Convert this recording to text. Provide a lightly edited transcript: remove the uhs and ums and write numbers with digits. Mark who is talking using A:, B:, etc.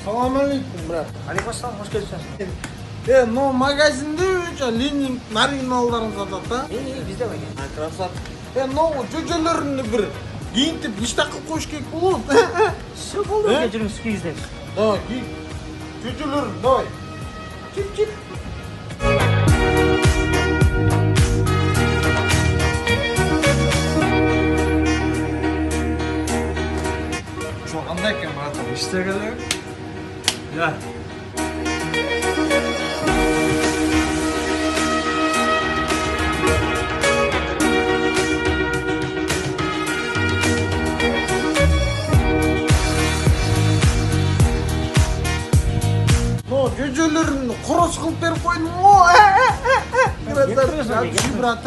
A: Салам алейкум, брат.
B: Алейкум ассалам, хош келіпсің.
A: Но магазинде Ленин маргиналдарын сатады да.
B: Бізде бар екен.
A: Красавчик. Но жүжелерін бір киінтіп ништа қылып қойыш керек болады.
B: Все болды, жүріңіз кигізден.
A: Давай, киін. Жүжелерін, давай. Чип-чип.
C: Şu andayken bana işte geliyor. Ya.
A: Жүжелерін құрыс қылып беріп қойдым ғой. Красавчик, брат,